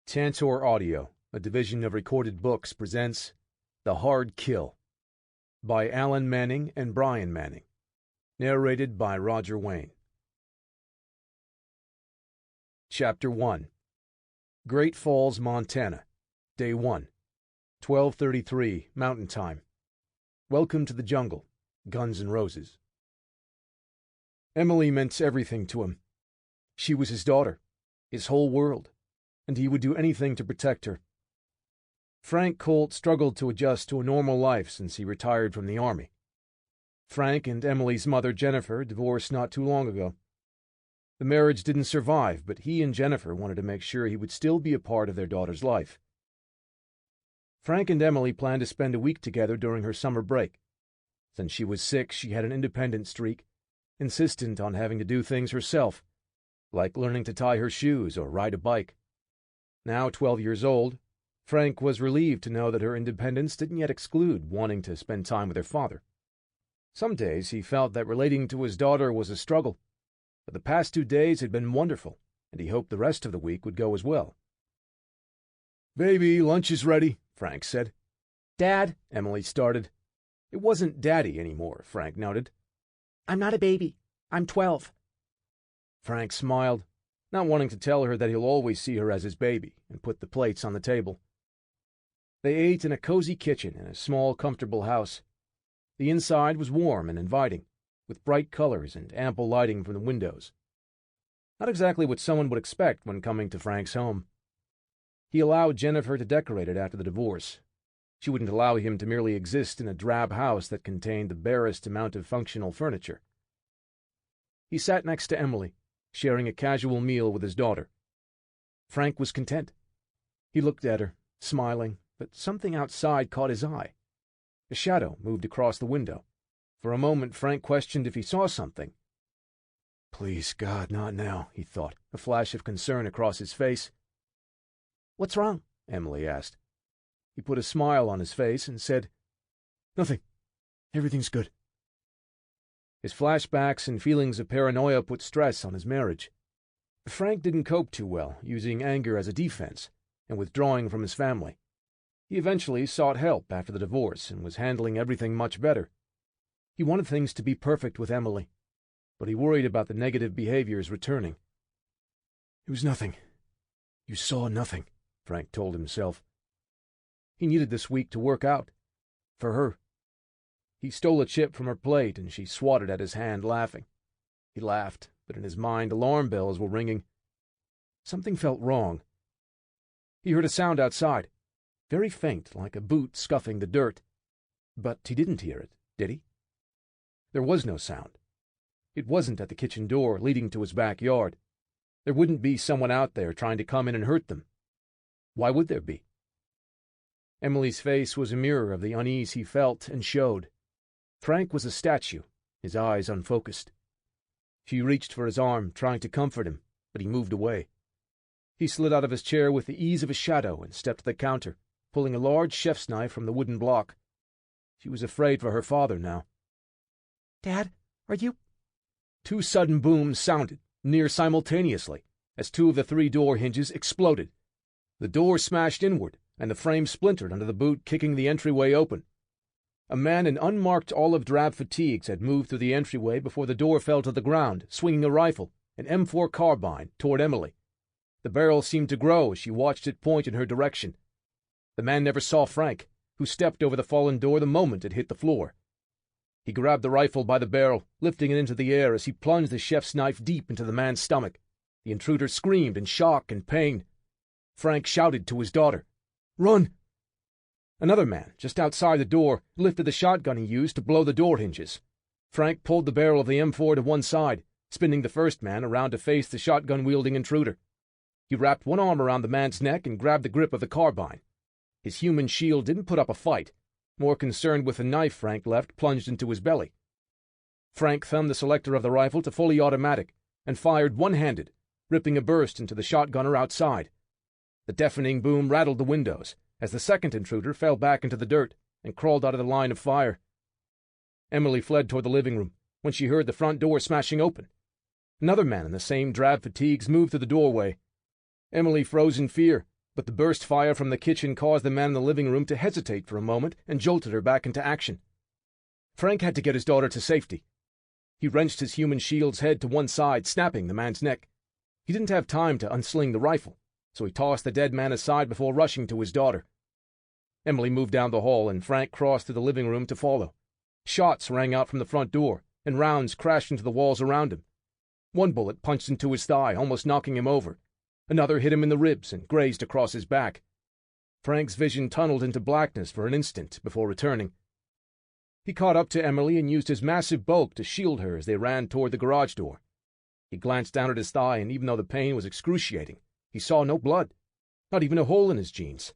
Tantor Audio, a division of Recorded Books, presents The Hard Kill by Alan Manning and Brian Manning. Narrated by Roger Wayne. Chapter 1. Great Falls, Montana. Day 1. 12:33 Mountain Time. Welcome to the jungle. Guns N' Roses. Emily meant everything to him. She was his daughter, his whole world, and he would do anything to protect her. Frank Colt struggled to adjust to a normal life since he retired from the Army. Frank and Emily's mother, Jennifer, divorced not too long ago. The marriage didn't survive, but he and Jennifer wanted to make sure he would still be a part of their daughter's life. Frank and Emily planned to spend a week together during her summer break. Since she was 6, she had an independent streak, insistent on having to do things herself, like learning to tie her shoes or ride a bike. Now 12 years old, Frank was relieved to know that her independence didn't yet exclude wanting to spend time with her father. Some days he felt that relating to his daughter was a struggle, but the past 2 days had been wonderful, and he hoped the rest of the week would go as well. "Baby, lunch is ready," Frank said. "Dad," Emily started. It wasn't Daddy anymore, Frank noted. "I'm not a baby. I'm 12. Frank smiled, not wanting to tell her that he'll always see her as his baby, and put the plates on the table. They ate in a cozy kitchen in a small, comfortable house. The inside was warm and inviting, with bright colors and ample lighting from the windows. Not exactly what someone would expect when coming to Frank's home. He allowed Jennifer to decorate it after the divorce. She wouldn't allow him to merely exist in a drab house that contained the barest amount of functional furniture. He sat next to Emily, sharing a casual meal with his daughter. Frank was content. He looked at her, smiling, but something outside caught his eye. A shadow moved across the window. For a moment, Frank questioned if he saw something. "Please, God, not now," he thought, a flash of concern across his face. "What's wrong?" Emily asked. He put a smile on his face and said, "Nothing. Everything's good." His flashbacks and feelings of paranoia put stress on his marriage. Frank didn't cope too well, using anger as a defense and withdrawing from his family. He eventually sought help after the divorce and was handling everything much better. He wanted things to be perfect with Emily, but he worried about the negative behaviors returning. "It was nothing. You saw nothing," Frank told himself. He needed this week to work out. For her. He stole a chip from her plate, and she swatted at his hand, laughing. He laughed, but in his mind alarm bells were ringing. Something felt wrong. He heard a sound outside, very faint, like a boot scuffing the dirt. But he didn't hear it, did he? There was no sound. It wasn't at the kitchen door leading to his backyard. There wouldn't be someone out there trying to come in and hurt them. Why would there be? Emily's face was a mirror of the unease he felt and showed. Frank was a statue, his eyes unfocused. She reached for his arm, trying to comfort him, but he moved away. He slid out of his chair with the ease of a shadow and stepped to the counter, pulling a large chef's knife from the wooden block. She was afraid for her father now. "Dad, are you—" 2 sudden booms sounded, near simultaneously, as 2 of the 3 door hinges exploded. The door smashed inward, and the frame splintered under the boot, kicking the entryway open. A man in unmarked olive-drab fatigues had moved through the entryway before the door fell to the ground, swinging a rifle, an M4 carbine, toward Emily. The barrel seemed to grow as she watched it point in her direction. The man never saw Frank, who stepped over the fallen door the moment it hit the floor. He grabbed the rifle by the barrel, lifting it into the air as he plunged the chef's knife deep into the man's stomach. The intruder screamed in shock and pain. Frank shouted to his daughter, "Run!" Another man, just outside the door, lifted the shotgun he used to blow the door hinges. Frank pulled the barrel of the M4 to one side, spinning the first man around to face the shotgun-wielding intruder. He wrapped one arm around the man's neck and grabbed the grip of the carbine. His human shield didn't put up a fight, more concerned with the knife Frank left plunged into his belly. Frank thumbed the selector of the rifle to fully automatic and fired one-handed, ripping a burst into the shotgunner outside. The deafening boom rattled the windows as the second intruder fell back into the dirt and crawled out of the line of fire. Emily fled toward the living room when she heard the front door smashing open. Another man in the same drab fatigues moved through the doorway. Emily froze in fear, but the burst fire from the kitchen caused the man in the living room to hesitate for a moment and jolted her back into action. Frank had to get his daughter to safety. He wrenched his human shield's head to one side, snapping the man's neck. He didn't have time to unsling the rifle, so he tossed the dead man aside before rushing to his daughter. Emily moved down the hall, and Frank crossed to the living room to follow. Shots rang out from the front door, and rounds crashed into the walls around him. One bullet punched into his thigh, almost knocking him over. Another hit him in the ribs and grazed across his back. Frank's vision tunneled into blackness for an instant before returning. He caught up to Emily and used his massive bulk to shield her as they ran toward the garage door. He glanced down at his thigh, and even though the pain was excruciating, he saw no blood, not even a hole in his jeans.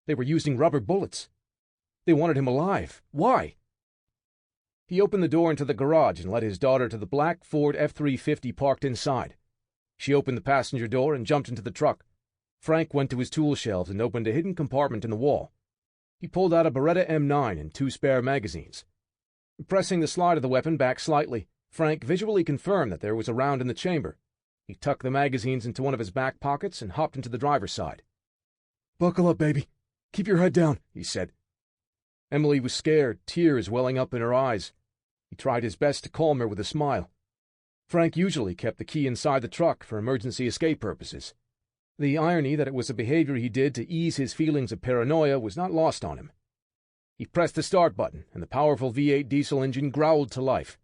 They were using rubber bullets. They wanted him alive. Why? He opened the door into the garage and led his daughter to the black Ford F-350 parked inside. She opened the passenger door and jumped into the truck. Frank went to his tool shelves and opened a hidden compartment in the wall. He pulled out a Beretta M9 and 2 spare magazines. Pressing the slide of the weapon back slightly, Frank visually confirmed that there was a round in the chamber. He tucked the magazines into one of his back pockets and hopped into the driver's side. "Buckle up, baby. Keep your head down," he said. Emily was scared, tears welling up in her eyes. He tried his best to calm her with a smile. Frank usually kept the key inside the truck for emergency escape purposes. The irony that it was a behavior he did to ease his feelings of paranoia was not lost on him. He pressed the start button, and the powerful V8 diesel engine growled to life.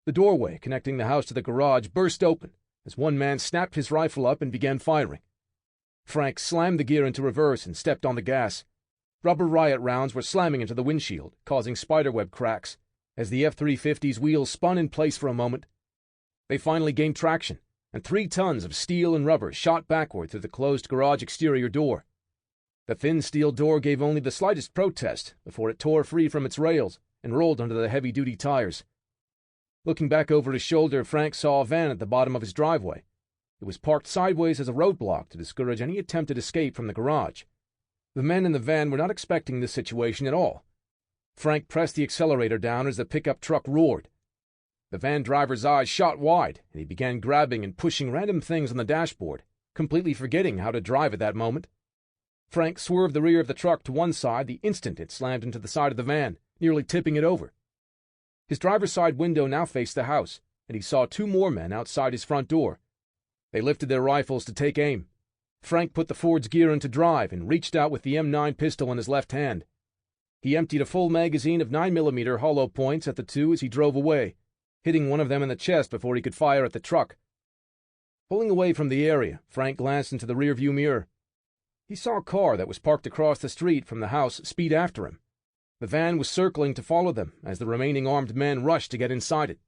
The doorway connecting the house to the garage burst open as one man snapped his rifle up and began firing. Frank slammed the gear into reverse and stepped on the gas. Rubber riot rounds were slamming into the windshield, causing spiderweb cracks, as the F-350's wheels spun in place for a moment. They finally gained traction, and 3 tons of steel and rubber shot backward through the closed garage exterior door. The thin steel door gave only the slightest protest before it tore free from its rails and rolled under the heavy-duty tires. Looking back over his shoulder, Frank saw a van at the bottom of his driveway. It was parked sideways as a roadblock to discourage any attempted escape from the garage. The men in the van were not expecting this situation at all. Frank pressed the accelerator down as the pickup truck roared. The van driver's eyes shot wide, and he began grabbing and pushing random things on the dashboard, completely forgetting how to drive at that moment. Frank swerved the rear of the truck to one side the instant it slammed into the side of the van, nearly tipping it over. His driver's side window now faced the house, and he saw 2 more men outside his front door. They lifted their rifles to take aim. Frank put the Ford's gear into drive and reached out with the M9 pistol in his left hand. He emptied a full magazine of 9mm hollow points at the 2 as he drove away, hitting one of them in the chest before he could fire at the truck. Pulling away from the area, Frank glanced into the rearview mirror. He saw a car that was parked across the street from the house speed after him. The van was circling to follow them as the remaining armed men rushed to get inside it.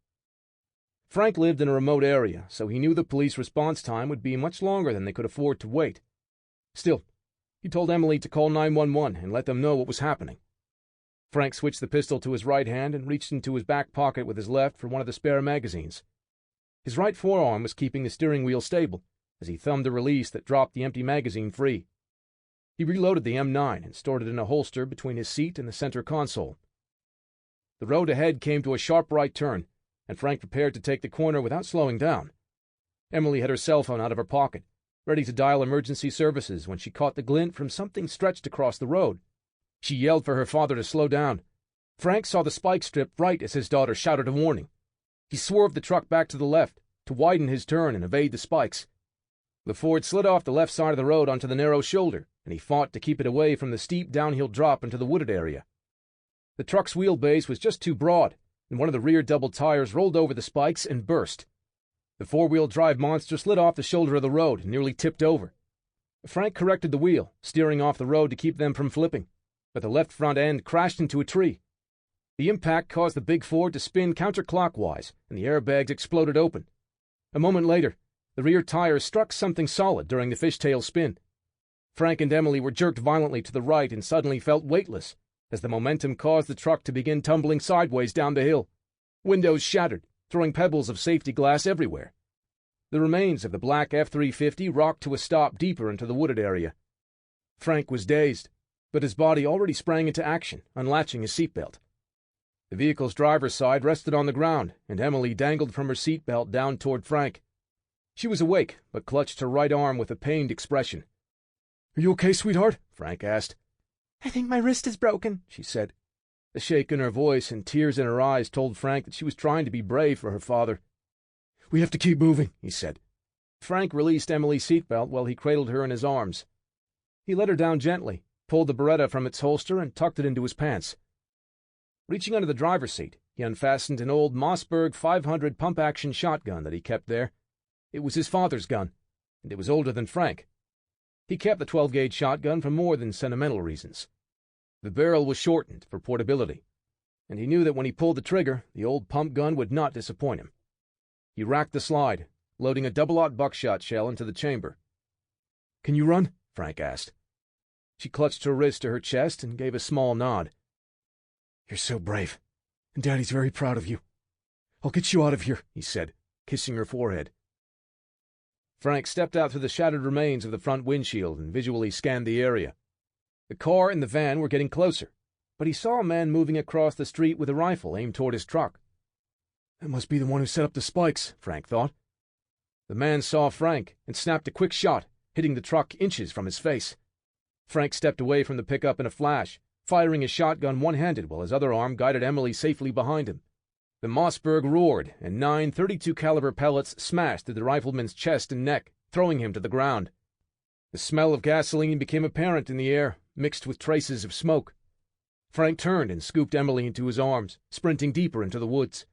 Frank lived in a remote area, so he knew the police response time would be much longer than they could afford to wait. Still, he told Emily to call 911 and let them know what was happening. Frank switched the pistol to his right hand and reached into his back pocket with his left for one of the spare magazines. His right forearm was keeping the steering wheel stable as he thumbed the release that dropped the empty magazine free. He reloaded the M9 and stored it in a holster between his seat and the center console. The road ahead came to a sharp right turn, and Frank prepared to take the corner without slowing down. Emily had her cell phone out of her pocket, ready to dial emergency services when she caught the glint from something stretched across the road. She yelled for her father to slow down. Frank saw the spike strip right as his daughter shouted a warning. He swerved the truck back to the left to widen his turn and evade the spikes. The Ford slid off the left side of the road onto the narrow shoulder, and he fought to keep it away from the steep downhill drop into the wooded area. The truck's wheelbase was just too broad, and one of the rear double tires rolled over the spikes and burst. The 4-wheel drive monster slid off the shoulder of the road and nearly tipped over. Frank corrected the wheel, steering off the road to keep them from flipping, but the left front end crashed into a tree. The impact caused the big Ford to spin counterclockwise, and the airbags exploded open. A moment later, the rear tires struck something solid during the fishtail spin. Frank and Emily were jerked violently to the right and suddenly felt weightless, as the momentum caused the truck to begin tumbling sideways down the hill. Windows shattered, throwing pebbles of safety glass everywhere. The remains of the black F-350 rocked to a stop deeper into the wooded area. Frank was dazed, but his body already sprang into action, unlatching his seatbelt. The vehicle's driver's side rested on the ground, and Emily dangled from her seatbelt down toward Frank. She was awake, but clutched her right arm with a pained expression. "Are you okay, sweetheart?" Frank asked. I think my wrist is broken, she said. The shake in her voice and tears in her eyes told Frank that she was trying to be brave for her father. "We have to keep moving," he said. Frank released Emily's seatbelt while he cradled her in his arms. He let her down gently, pulled the Beretta from its holster, and tucked it into his pants. Reaching under the driver's seat, he unfastened an old Mossberg 500 pump-action shotgun that he kept there. It was his father's gun, and it was older than Frank. He kept the 12-gauge shotgun for more than sentimental reasons. The barrel was shortened for portability, and he knew that when he pulled the trigger, the old pump gun would not disappoint him. He racked the slide, loading a double-aught buckshot shell into the chamber. "Can you run?" Frank asked. She clutched her wrist to her chest and gave a small nod. "You're so brave, and Daddy's very proud of you. I'll get you out of here," he said, kissing her forehead. Frank stepped out through the shattered remains of the front windshield and visually scanned the area. The car and the van were getting closer, but he saw a man moving across the street with a rifle aimed toward his truck. "That must be the one who set up the spikes," Frank thought. The man saw Frank and snapped a quick shot, hitting the truck inches from his face. Frank stepped away from the pickup in a flash, firing his shotgun one-handed while his other arm guided Emily safely behind him. The Mossberg roared, and 9 .32 caliber pellets smashed through the rifleman's chest and neck, throwing him to the ground. The smell of gasoline became apparent in the air, mixed with traces of smoke. Frank turned and scooped Emily into his arms, sprinting deeper into the woods.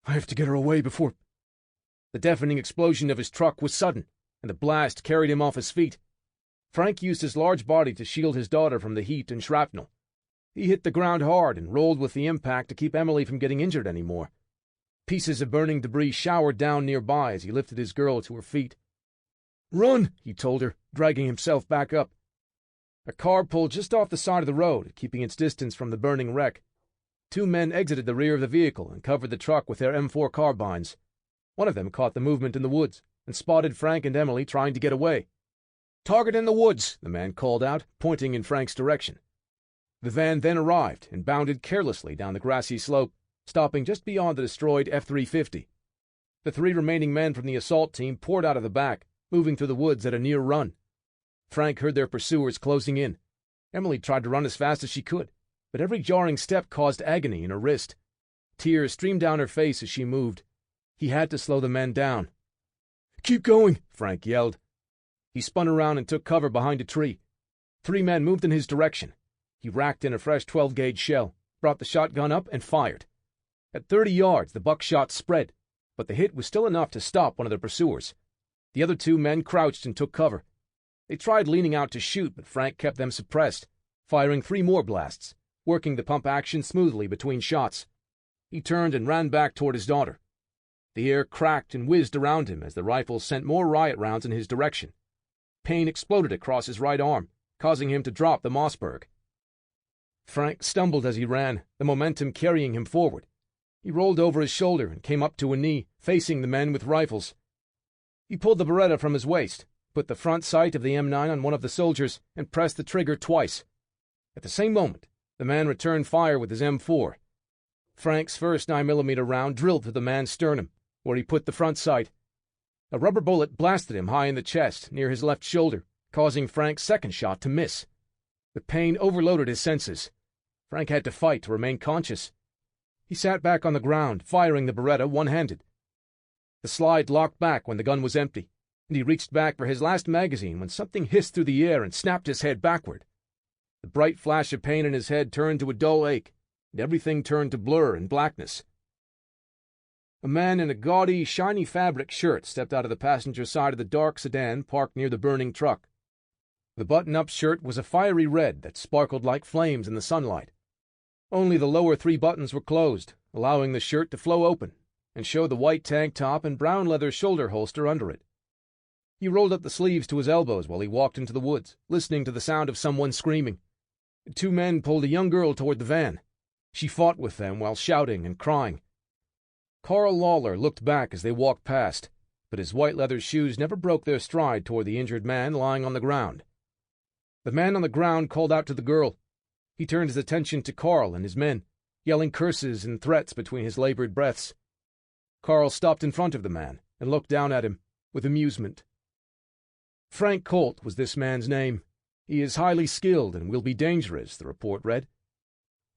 "I have to get her away before—" The deafening explosion of his truck was sudden, and the blast carried him off his feet. Frank used his large body to shield his daughter from the heat and shrapnel. He hit the ground hard and rolled with the impact to keep Emily from getting injured any more. Pieces of burning debris showered down nearby as he lifted his girl to her feet. "Run!" he told her, dragging himself back up. A car pulled just off the side of the road, keeping its distance from the burning wreck. 2 men exited the rear of the vehicle and covered the truck with their M4 carbines. One of them caught the movement in the woods and spotted Frank and Emily trying to get away. "Target in the woods," the man called out, pointing in Frank's direction. The van then arrived and bounded carelessly down the grassy slope, stopping just beyond the destroyed F-350. The 3 remaining men from the assault team poured out of the back, moving through the woods at a near run. Frank heard their pursuers closing in. Emily tried to run as fast as she could, but every jarring step caused agony in her wrist. Tears streamed down her face as she moved. He had to slow the men down. "Keep going!" Frank yelled. He spun around and took cover behind a tree. 3 men moved in his direction. He racked in a fresh 12-gauge shell, brought the shotgun up, and fired. At 30 yards, the buckshot spread, but the hit was still enough to stop one of the pursuers. The other 2 men crouched and took cover. They tried leaning out to shoot, but Frank kept them suppressed, firing 3 more blasts, working the pump action smoothly between shots. He turned and ran back toward his daughter. The air cracked and whizzed around him as the rifle sent more riot rounds in his direction. Pain exploded across his right arm, causing him to drop the Mossberg. Frank stumbled as he ran, the momentum carrying him forward. He rolled over his shoulder and came up to a knee, facing the men with rifles. He pulled the Beretta from his waist, put the front sight of the M9 on one of the soldiers, and pressed the trigger twice. At the same moment, the man returned fire with his M4. Frank's first 9mm round drilled through the man's sternum, where he put the front sight. A rubber bullet blasted him high in the chest, near his left shoulder, causing Frank's second shot to miss. The pain overloaded his senses. Frank had to fight to remain conscious. He sat back on the ground, firing the Beretta one-handed. The slide locked back when the gun was empty, and he reached back for his last magazine when something hissed through the air and snapped his head backward. The bright flash of pain in his head turned to a dull ache, and everything turned to blur and blackness. A man in a gaudy, shiny fabric shirt stepped out of the passenger side of the dark sedan parked near the burning truck. The button-up shirt was a fiery red that sparkled like flames in the sunlight. Only the lower 3 buttons were closed, allowing the shirt to flow open and show the white tank top and brown leather shoulder holster under it. He rolled up the sleeves to his elbows while he walked into the woods, listening to the sound of someone screaming. 2 men pulled a young girl toward the van. She fought with them while shouting and crying. Carl Lawler looked back as they walked past, but his white leather shoes never broke their stride toward the injured man lying on the ground. The man on the ground called out to the girl. He turned his attention to Carl and his men, yelling curses and threats between his labored breaths. Carl stopped in front of the man and looked down at him with amusement. Frank Colt was this man's name, He is highly skilled and will be dangerous, the report read.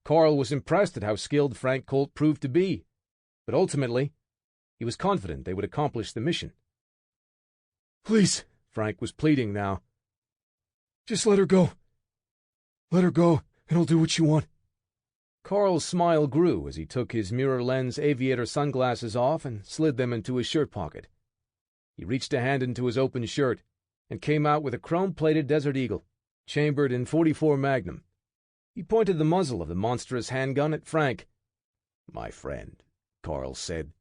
Carl was impressed at how skilled Frank Colt proved to be, but ultimately, he was confident they would accomplish the mission. "Please," Frank was pleading now. "Just let her go. Let her go, and I'll do what you want." Carl's smile grew as he took his mirror-lens aviator sunglasses off and slid them into his shirt pocket. He reached a hand into his open shirt and came out with a chrome-plated Desert Eagle, chambered in .44 Magnum. He pointed the muzzle of the monstrous handgun at Frank. "My friend," Carl said,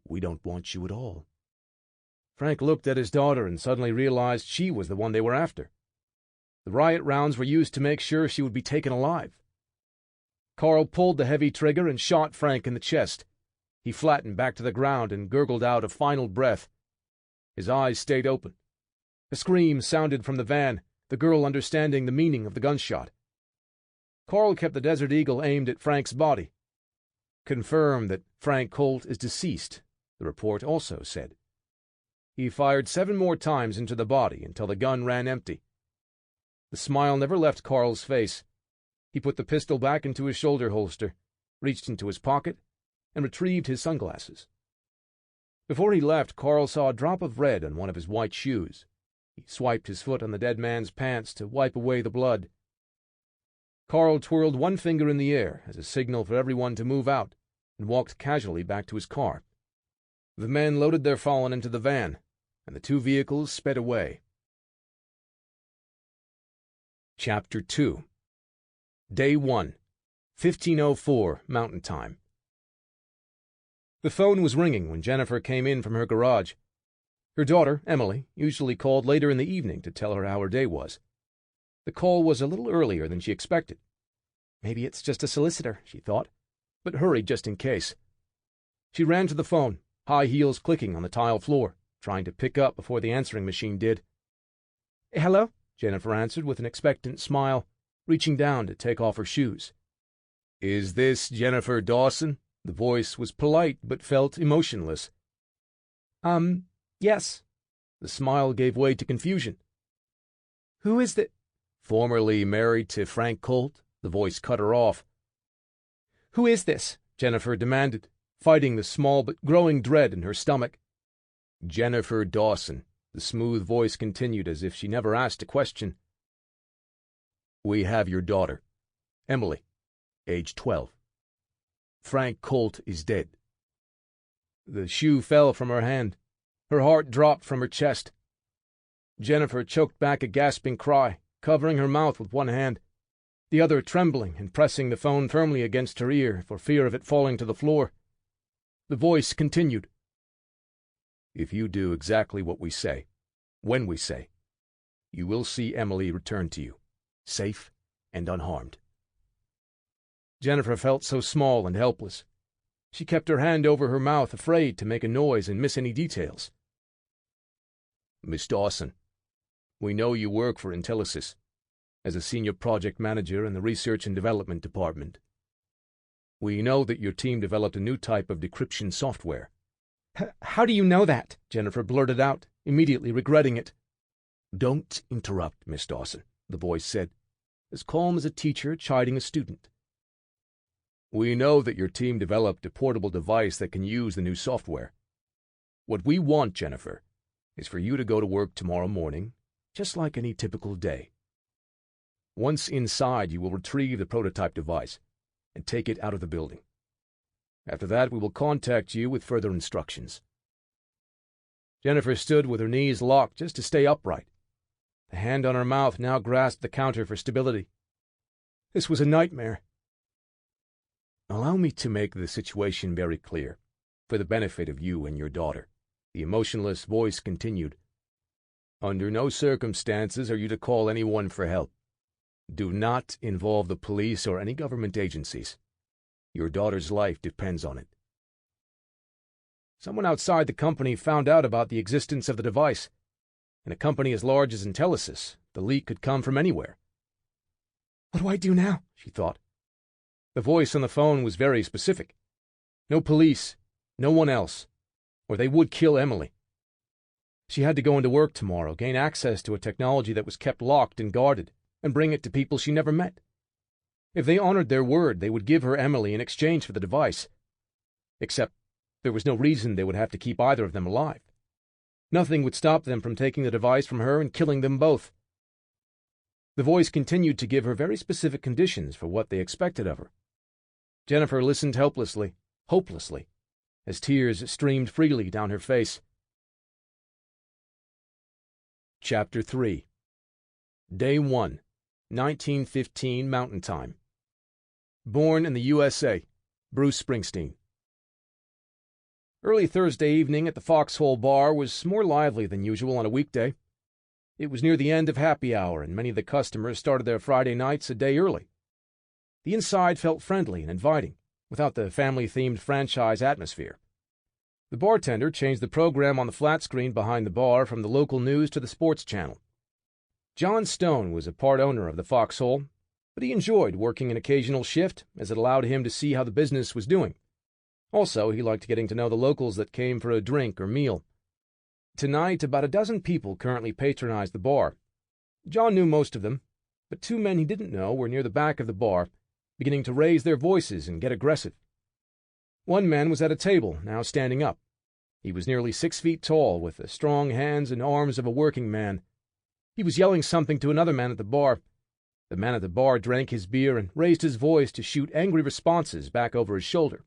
"we don't want you at all." Frank looked at his daughter and suddenly realized she was the one they were after. The riot rounds were used to make sure she would be taken alive. Carl pulled the heavy trigger and shot Frank in the chest. He flattened back to the ground and gurgled out a final breath. His eyes stayed open. A scream sounded from the van, the girl understanding the meaning of the gunshot. Carl kept the Desert Eagle aimed at Frank's body. "Confirm that Frank Colt is deceased," the report also said. He fired 7 more times into the body until the gun ran empty. The smile never left Carl's face. He put the pistol back into his shoulder holster, reached into his pocket, and retrieved his sunglasses. Before he left, Carl saw a drop of red on one of his white shoes. He swiped his foot on the dead man's pants to wipe away the blood. Carl twirled one finger in the air as a signal for everyone to move out and walked casually back to his car. The men loaded their fallen into the van, and the 2 vehicles sped away. Chapter 2. Day 1, 15:04 Mountain Time. The phone was ringing when Jennifer came in from her garage. Her daughter, Emily, usually called later in the evening to tell her how her day was. The call was a little earlier than she expected. Maybe it's just a solicitor, she thought, but hurried just in case. She ran to the phone, high heels clicking on the tile floor, trying to pick up before the answering machine did. "Hello?" Jennifer answered with an expectant smile, reaching down to take off her shoes. "Is this Jennifer Dawson?" The voice was polite but felt emotionless. Yes." The smile gave way to confusion. "Who is the—" "Formerly married to Frank Colt?" The voice cut her off. "Who is this?" Jennifer demanded, fighting the small but growing dread in her stomach. "Jennifer Dawson," the smooth voice continued as if she never asked a question. "We have your daughter, Emily, age 12. Frank Colt is dead." The shoe fell from her hand. Her heart dropped from her chest. Jennifer choked back a gasping cry, covering her mouth with one hand, the other trembling and pressing the phone firmly against her ear for fear of it falling to the floor. The voice continued. "If you do exactly what we say, when we say, you will see Emily return to you, safe and unharmed." Jennifer felt so small and helpless. She kept her hand over her mouth, afraid to make a noise and miss any details. "Miss Dawson, we know you work for Intellisys as a senior project manager in the Research and Development Department. We know that your team developed a new type of decryption software." How do you know that?" Jennifer blurted out, immediately regretting it. "Don't interrupt, Miss Dawson," the voice said, as calm as a teacher chiding a student. "We know that your team developed a portable device that can use the new software. What we want, Jennifer, is for you to go to work tomorrow morning, just like any typical day. Once inside, you will retrieve the prototype device and take it out of the building. After that, we will contact you with further instructions." Jennifer stood with her knees locked just to stay upright. The hand on her mouth now grasped the counter for stability. This was a nightmare. "Allow me to make the situation very clear, for the benefit of you and your daughter," the emotionless voice continued. "Under no circumstances are you to call anyone for help. Do not involve the police or any government agencies. Your daughter's life depends on it." Someone outside the company found out about the existence of the device. In a company as large as Intellisys, the leak could come from anywhere. "What do I do now?" she thought. The voice on the phone was very specific. No police, no one else, or they would kill Emily. She had to go into work tomorrow, gain access to a technology that was kept locked and guarded, and bring it to people she never met. If they honored their word, they would give her Emily in exchange for the device. Except there was no reason they would have to keep either of them alive. Nothing would stop them from taking the device from her and killing them both. The voice continued to give her very specific conditions for what they expected of her. Jennifer listened helplessly, hopelessly, as tears streamed freely down her face. Chapter 3. Day 1, 1915 Mountain Time. Born in the USA, Bruce Springsteen. Early Thursday evening at the Foxhole Bar was more lively than usual on a weekday. It was near the end of happy hour, and many of the customers started their Friday nights a day early. The inside felt friendly and inviting, without the family-themed franchise atmosphere. The bartender changed the program on the flat screen behind the bar from the local news to the sports channel. John Stone was a part owner of the Foxhole, but he enjoyed working an occasional shift as it allowed him to see how the business was doing. Also, he liked getting to know the locals that came for a drink or meal. Tonight, about a dozen people currently patronized the bar. John knew most of them, but two men he didn't know were near the back of the bar, beginning to raise their voices and get aggressive. One man was at a table, now standing up. He was nearly 6 feet tall, with the strong hands and arms of a working man. He was yelling something to another man at the bar. The man at the bar drank his beer and raised his voice to shoot angry responses back over his shoulder.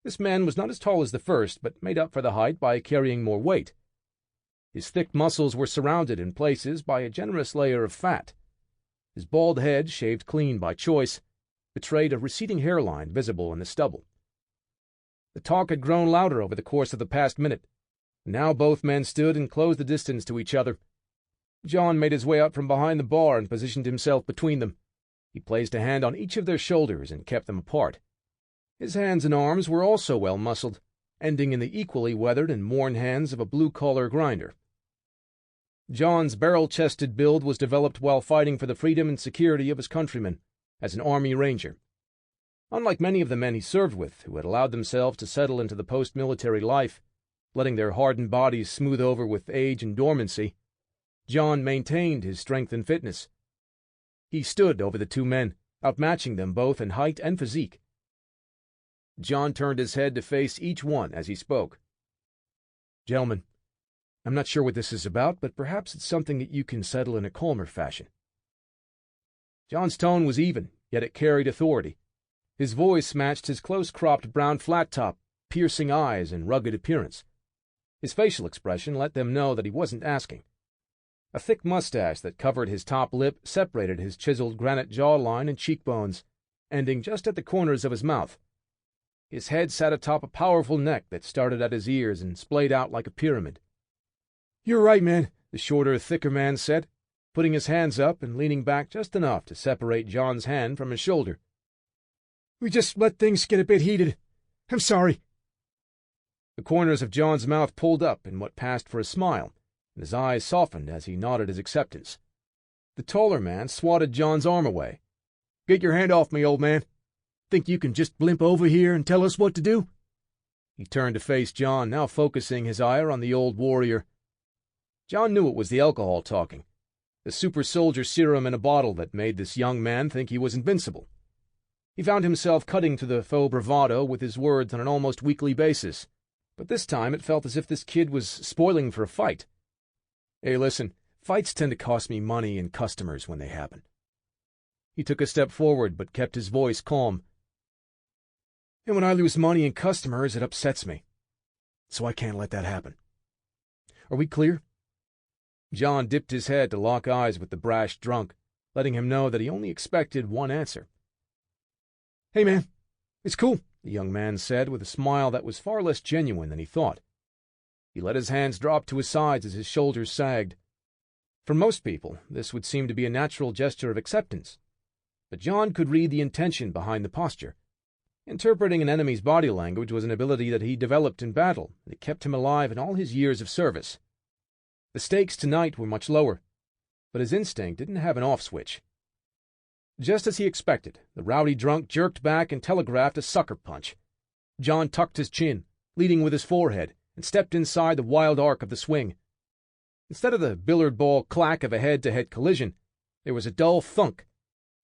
This man was not as tall as the first, but made up for the height by carrying more weight. His thick muscles were surrounded in places by a generous layer of fat. His bald head, shaved clean by choice, betrayed a receding hairline visible in the stubble. The talk had grown louder over the course of the past minute. Now both men stood and closed the distance to each other. John made his way out from behind the bar and positioned himself between them. He placed a hand on each of their shoulders and kept them apart. His hands and arms were also well muscled, ending in the equally weathered and worn hands of a blue-collar grinder. John's barrel-chested build was developed while fighting for the freedom and security of his countrymen, as an Army Ranger. Unlike many of the men he served with, who had allowed themselves to settle into the post-military life, letting their hardened bodies smooth over with age and dormancy, John maintained his strength and fitness. He stood over the two men, outmatching them both in height and physique. John turned his head to face each one as he spoke. "Gentlemen, I'm not sure what this is about, but perhaps it's something that you can settle in a calmer fashion." John's tone was even, yet it carried authority. His voice matched his close-cropped brown flat-top, piercing eyes, and rugged appearance. His facial expression let them know that he wasn't asking. A thick mustache that covered his top lip separated his chiseled granite jawline and cheekbones, ending just at the corners of his mouth. His head sat atop a powerful neck that started at his ears and splayed out like a pyramid. "You're right, man," the shorter, thicker man said, putting his hands up and leaning back just enough to separate John's hand from his shoulder. "We just let things get a bit heated. I'm sorry." The corners of John's mouth pulled up in what passed for a smile, and his eyes softened as he nodded his acceptance. The taller man swatted John's arm away. "Get your hand off me, old man. Think you can just blimp over here and tell us what to do?" He turned to face John, now focusing his ire on the old warrior. John knew it was the alcohol talking, the super-soldier serum in a bottle that made this young man think he was invincible. He found himself cutting to the faux bravado with his words on an almost weekly basis, but this time it felt as if this kid was spoiling for a fight. "Hey, listen, fights tend to cost me money and customers when they happen." He took a step forward, but kept his voice calm. "And when I lose money and customers, it upsets me. So I can't let that happen. Are we clear?" John dipped his head to lock eyes with the brash drunk, letting him know that he only expected one answer. "Hey, man, it's cool," the young man said with a smile that was far less genuine than he thought. He let his hands drop to his sides as his shoulders sagged. For most people, this would seem to be a natural gesture of acceptance, but John could read the intention behind the posture. Interpreting an enemy's body language was an ability that he developed in battle, and it kept him alive in all his years of service. The stakes tonight were much lower, but his instinct didn't have an off switch. Just as he expected, the rowdy drunk jerked back and telegraphed a sucker punch. John tucked his chin, leading with his forehead, and stepped inside the wild arc of the swing, Instead of the billiard ball clack of a head-to-head collision, there was a dull thunk,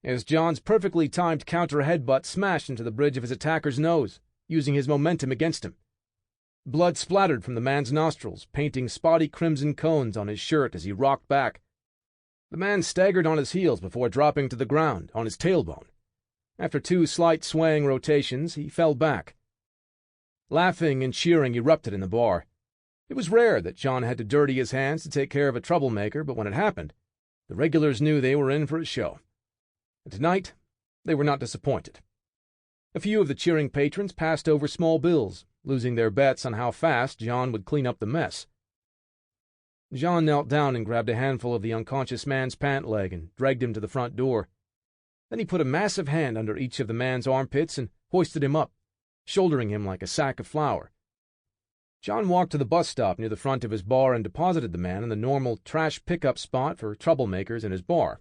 as John's perfectly timed counter headbutt smashed into the bridge of his attacker's nose, using his momentum against him. Blood splattered from the man's nostrils, painting spotty crimson cones on his shirt as he rocked back. The man staggered on his heels before dropping to the ground, on his tailbone. After 2 slight swaying rotations, he fell back. Laughing and cheering erupted in the bar. It was rare that John had to dirty his hands to take care of a troublemaker, but when it happened, the regulars knew they were in for a show. And tonight, they were not disappointed. A few of the cheering patrons passed over small bills, losing their bets on how fast John would clean up the mess. John knelt down and grabbed a handful of the unconscious man's pant leg and dragged him to the front door. Then he put a massive hand under each of the man's armpits and hoisted him up, shouldering him like a sack of flour. John walked to the bus stop near the front of his bar and deposited the man in the normal trash pickup spot for troublemakers in his bar.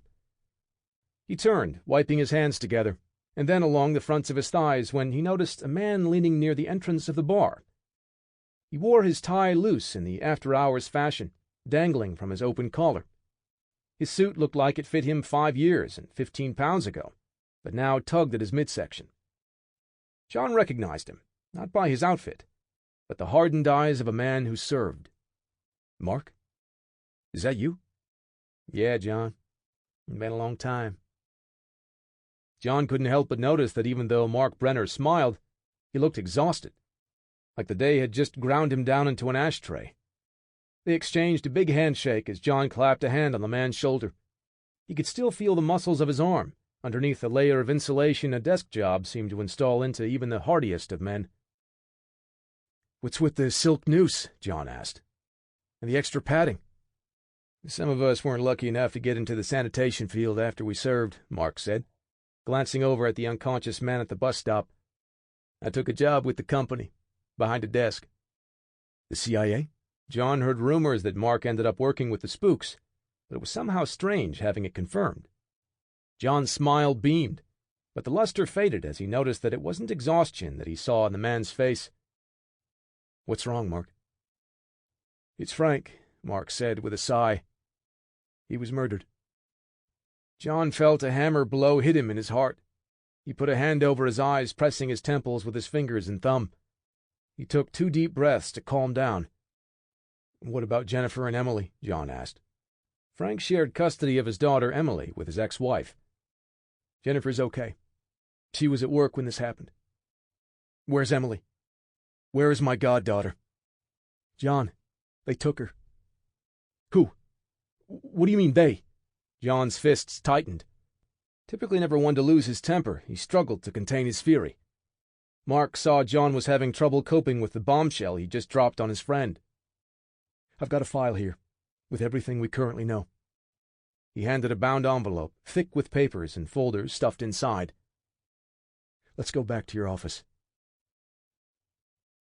He turned, wiping his hands together, and then along the fronts of his thighs when he noticed a man leaning near the entrance of the bar. He wore his tie loose in the after-hours fashion, dangling from his open collar. His suit looked like it fit him 5 years and 15 pounds ago, but now tugged at his midsection. John recognized him, not by his outfit, but the hardened eyes of a man who served. "Mark? Is that you?" "Yeah, John. It's been a long time." John couldn't help but notice that even though Mark Brenner smiled, he looked exhausted, like the day had just ground him down into an ashtray. They exchanged a big handshake as John clapped a hand on the man's shoulder. He could still feel the muscles of his arm, underneath the layer of insulation a desk job seemed to install into even the hardiest of men. "What's with the silk noose?" John asked. "And the extra padding?" "Some of us weren't lucky enough to get into the sanitation field after we served," Mark said, glancing over at the unconscious man at the bus stop. "I took a job with the company, behind a desk." "The CIA?" John heard rumors that Mark ended up working with the spooks, but it was somehow strange having it confirmed. John's smile beamed, but the luster faded as he noticed that it wasn't exhaustion that he saw in the man's face. "What's wrong, Mark?" "It's Frank," Mark said with a sigh. "He was murdered." John felt a hammer blow hit him in his heart. He put a hand over his eyes, pressing his temples with his fingers and thumb. He took 2 deep breaths to calm down. "What about Jennifer and Emily?" John asked. Frank shared custody of his daughter, Emily, with his ex-wife. "Jennifer's okay. She was at work when this happened." "Where's Emily? Where is my goddaughter?" "John, they took her." "Who? What do you mean, they?" John's fists tightened. Typically never one to lose his temper, he struggled to contain his fury. Mark saw John was having trouble coping with the bombshell he just dropped on his friend. "I've got a file here, with everything we currently know." He handed a bound envelope, thick with papers and folders stuffed inside. "Let's go back to your office."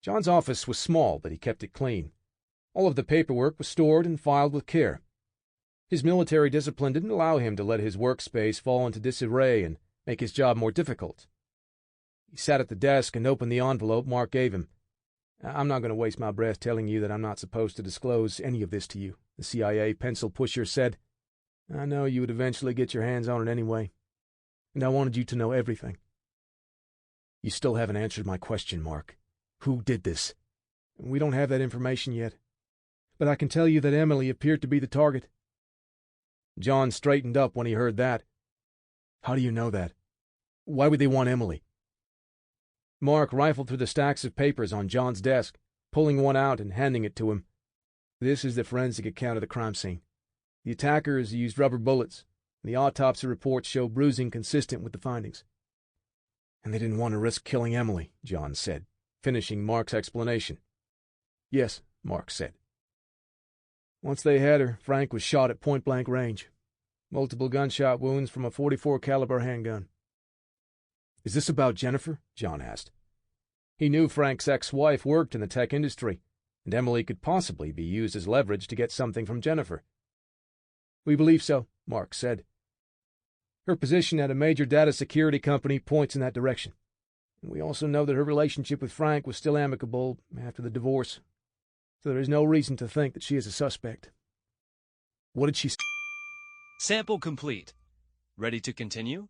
John's office was small, but he kept it clean. All of the paperwork was stored and filed with care. His military discipline didn't allow him to let his workspace fall into disarray and make his job more difficult. He sat at the desk and opened the envelope Mark gave him. "I'm not going to waste my breath telling you that I'm not supposed to disclose any of this to you," the CIA pencil pusher said. "I know you would eventually get your hands on it anyway, and I wanted you to know everything." "You still haven't answered my question, Mark. Who did this?" "We don't have that information yet, but I can tell you that Emily appeared to be the target." John straightened up when he heard that. "How do you know that? Why would they want Emily?" Mark rifled through the stacks of papers on John's desk, pulling one out and handing it to him. "This is the forensic account of the crime scene. The attackers used rubber bullets, and the autopsy reports show bruising consistent with the findings." "And they didn't want to risk killing Emily," John said, finishing Mark's explanation. "Yes," Mark said. "Once they had her, Frank was shot at point-blank range. Multiple gunshot wounds from a .44 caliber handgun." "Is this about Jennifer?" John asked. He knew Frank's ex-wife worked in the tech industry, and Emily could possibly be used as leverage to get something from Jennifer. "We believe so," Mark said. "Her position at a major data security company points in that direction. And we also know that her relationship with Frank was still amicable after the divorce, so there is no reason to think that she is a suspect." What did she say? Sample complete. Ready to continue?